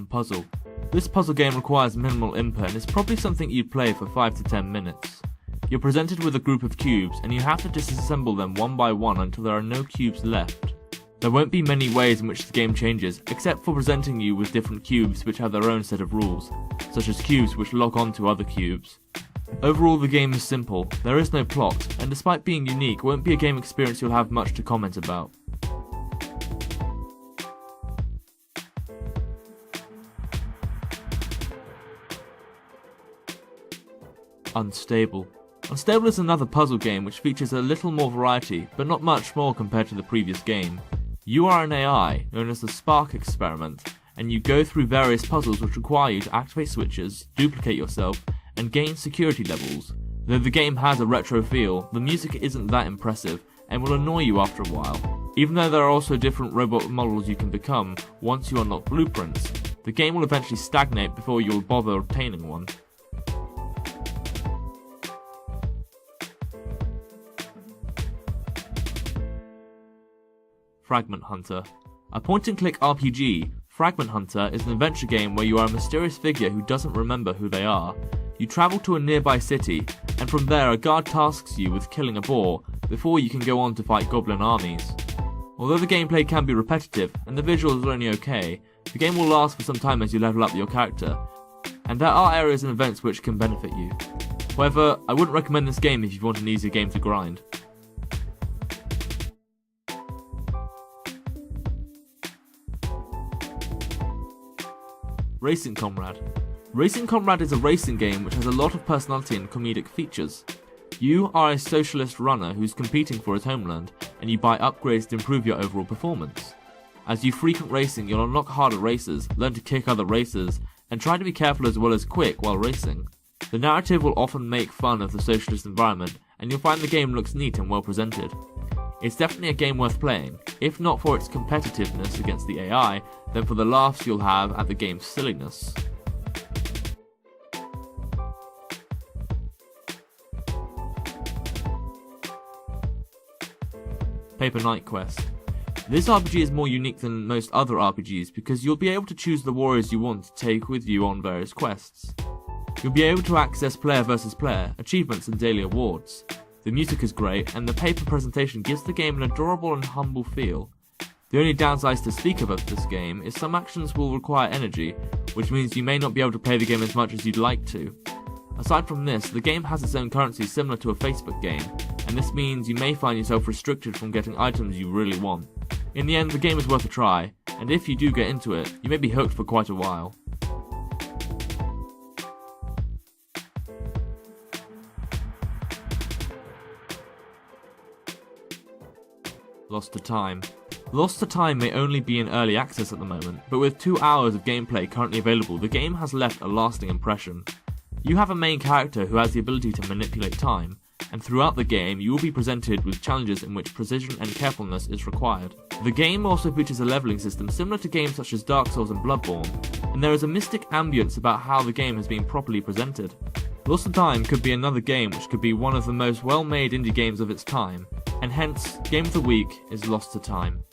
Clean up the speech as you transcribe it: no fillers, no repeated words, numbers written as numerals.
Puzzle. This puzzle game requires minimal input and is probably something you'd play for 5 to 10 minutes. You're presented with a group of cubes and you have to disassemble them one by one until there are no cubes left. There won't be many ways in which the game changes, except for presenting you with different cubes which have their own set of rules, such as cubes which lock onto other cubes. Overall, the game is simple, there is no plot, and despite being unique, won't be a game experience you'll have much to comment about. Unstable. Unstable is another puzzle game which features a little more variety, but not much more compared to the previous game. You are an AI, known as the Spark Experiment, and you go through various puzzles which require you to activate switches, duplicate yourself, and gain security levels. Though the game has a retro feel, the music isn't that impressive, and will annoy you after a while. Even though there are also different robot models you can become once you unlock blueprints, the game will eventually stagnate before you'll bother obtaining one. Fragment Hunter. A point-and-click RPG, Fragment Hunter is an adventure game where you are a mysterious figure who doesn't remember who they are. You travel to a nearby city, and from there a guard tasks you with killing a boar, before you can go on to fight goblin armies. Although the gameplay can be repetitive, and the visuals are only okay, the game will last for some time as you level up your character, and there are areas and events which can benefit you. However, I wouldn't recommend this game if you want an easier game to grind. Racing Comrade. Racing Comrade is a racing game which has a lot of personality and comedic features. You are a socialist runner who's competing for his homeland, and you buy upgrades to improve your overall performance. As you frequent racing, you'll unlock harder races, learn to kick other racers, and try to be careful as well as quick while racing. The narrative will often make fun of the socialist environment, and you'll find the game looks neat and well presented. It's definitely a game worth playing, if not for its competitiveness against the AI, then for the laughs you'll have at the game's silliness. Paper Knight Quest. This RPG is more unique than most other RPGs because you'll be able to choose the warriors you want to take with you on various quests. You'll be able to access player versus player, achievements and daily awards. The music is great, and the paper presentation gives the game an adorable and humble feel. The only downsides to speak of this game is some actions will require energy, which means you may not be able to play the game as much as you'd like to. Aside from this, the game has its own currency similar to a Facebook game, and this means you may find yourself restricted from getting items you really want. In the end, the game is worth a try, and if you do get into it, you may be hooked for quite a while. Lost to Time. Lost to Time may only be in early access at the moment, but with 2 hours of gameplay currently available, the game has left a lasting impression. You have a main character who has the ability to manipulate time, and throughout the game you will be presented with challenges in which precision and carefulness is required. The game also features a leveling system similar to games such as Dark Souls and Bloodborne, and there is a mystic ambience about how the game has been properly presented. Lost to Time could be another game which could be one of the most well-made indie games of its time, and hence, Game of the Week is Lost to Time.